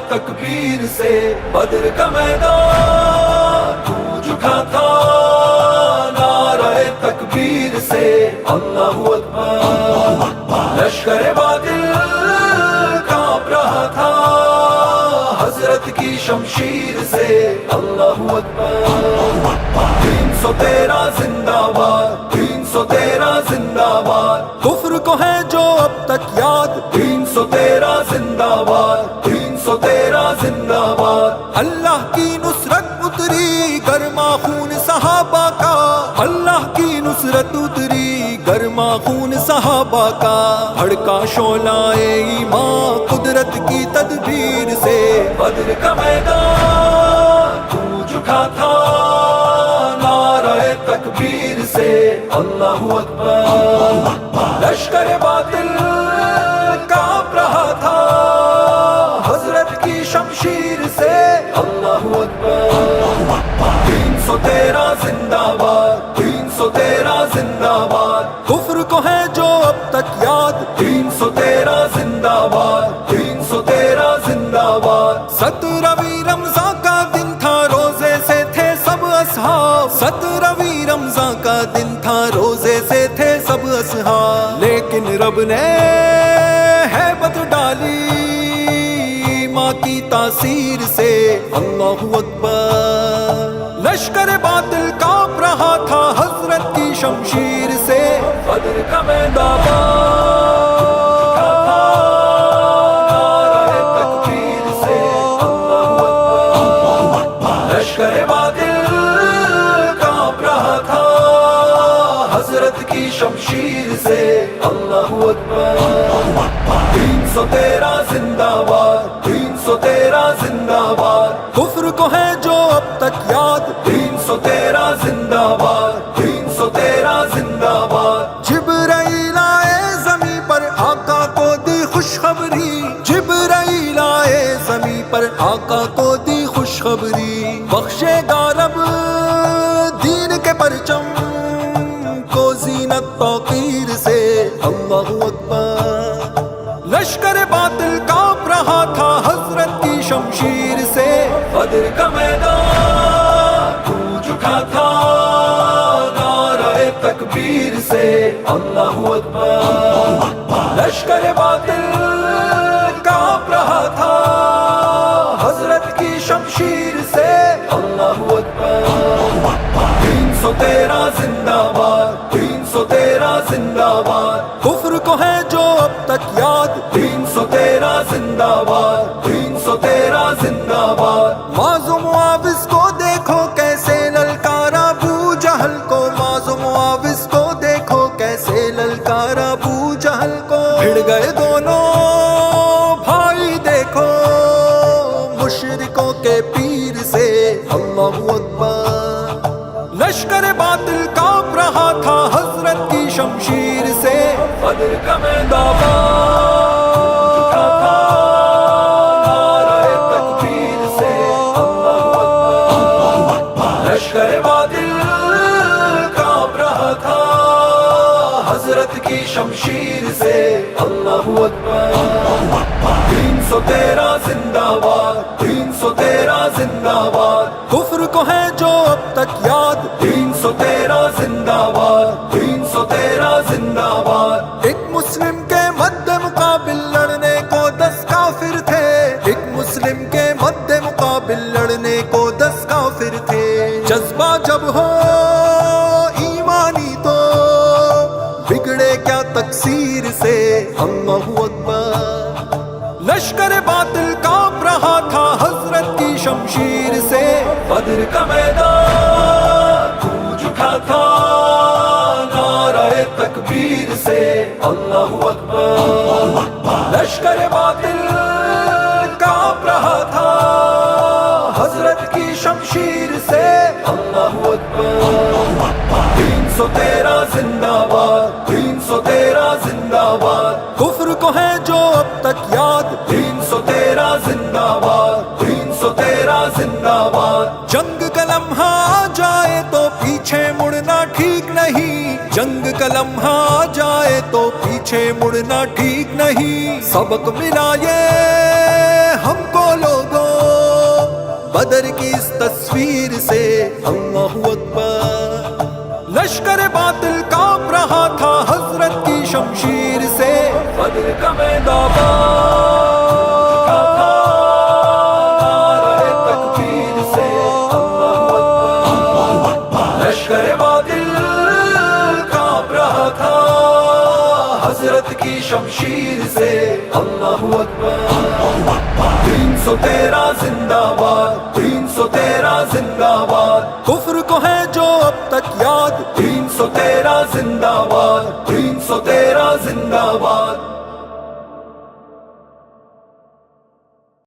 تکبیر سے بدر کا میدان گونج اٹھا تھا نعرہ تکبیر سے اللہ اکبر لشکر باطل کانپ رہا تھا حضرت کی شمشیر سے اللہ اکبر 313 زندہ باد 313 زندہ باد کفر کو ہے جو اب تک یاد 313 زندہ باد 313 زندہ باد اللہ کی نصرت اتری گرما خون صحابہ کا اللہ کی نصرت اتری گرما خون صحابہ کا بھڑکا شعلہ ایمان قدرت کی تدبیر سے بدر کا میدان گونج اٹھا تھا نعرہ تکبیر سے اللہ اکبر لشکر باطل کانپ رہا تھا حضرت کی شمشیر سے اللہ اکبر 313 زندہ باد 313 زندہ باد کفر کو ہے جو اب تک یاد 313 زندہ باد 313 زندہ باد 17ویں رمضان کا دن تھا روزے سے تھے سب اصحاب 17ویں رمضان کا دن تھا روزے سے تھے سب اصحاب لیکن رب نے ہیبت ڈالی ماں کی تاثیر سے اللہ اکبر لشکر باطل کانپ رہا تھا حضرت کی شمشیر سے بدر کا میدان تکبیر سے اللہ اکبر لشکر باطل کانپ رہا تھا حضرت کی شمشیر سے اللہ اکبر 313 زندہ باد 313 زندہ باد کفر کو ہے جو اب تک یاد 313 زندہ باد 313 زندہ باد جبرائیل آئے زمین پر آقا کو دی خوشخبری جبرائیل آئے زمین پر آقا کو دی خوشخبری بخشے گا رب دین کے پرچم کو زینت توقیر سے اللہ اکبر لشکر باطل کانپ رہا تھا حضرت کی شمشیر سے بدر کا میدان گونج اٹھا تھا نعرہ تکبیر سے اللہ اکبر لشکر باطل کانپ رہا تھا حضرت کی شمشیر سے اللہ اکبر 313 زندہ باد 313 زندہ باد کفر کو ہے جو اب تک یاد 313 زندہ باد 313 زندہ باد معظم معاوض کو دیکھو کیسے للکارا ابو جہل کو معظم معاوض کو دیکھو کیسے للکارا ابو جہل کو بھڑ گئے دونوں بھائی دیکھو مشرکوں کے پیر سے اللہ اکبر لشکر باطل کانپ رہا تھا حضرت کی شمشیر سے بدر کا میدان اٹھا تھا نعرہ تکبیر سے اللہ اکبر لشکر باطل کانپ رہا تھا حضرت کی شمشیر سے اللہ اکبر 313 زندہ باد 313 زندہ باد کفر کو ہے جو اب تک یاد 313 زندہ باد 313 زندہ باد ایک مسلم کے مد مقابل لڑنے کو 10 کافر تھے ایک مسلم کے مد مقابل لڑنے کو 10 کافر تھے جذبہ جب ہو ایمانی تو بگڑے کیا تقصیر سے اللہ اکبر لشکر باطل کانپ رہا تھا حضرت کی شمشیر سے بدر کا میدان گونج اٹھا تھا نعرہ تکبیر سے اللہ اکبر لشکر باطل کانپ رہا تھا حضرت کی شمشیر سے اللہ اکبر 313 زندہ باد 313 زندہ باد کفر کو ہے جو اب تک یاد 313 زندہ باد 313 زندہ باد جنگ کا لمحہ آ جائے تو پیچھے مڑنا ٹھیک نہیں جنگ کا لمحہ آ جائے تو پیچھے مڑنا ٹھیک نہیں سبق ملا یہ ہم کو لوگ بدر کی اس تصویر سے اللہ اکبر، لشکر باطل کانپ رہا تھا حضرت کی شمشیر سے، بدر کا میدان کا تھا نعرہ تکبیر سے، اللہ اکبر، لشکر باطل کانپ رہا تھا حضرت کی شمشیر سے، اللہ اکبر، 313 زندہ باد، 313 زندہ باد، کفر کو ہے جو اب تک یاد، 313 زندہ باد، 313 زندہ باد۔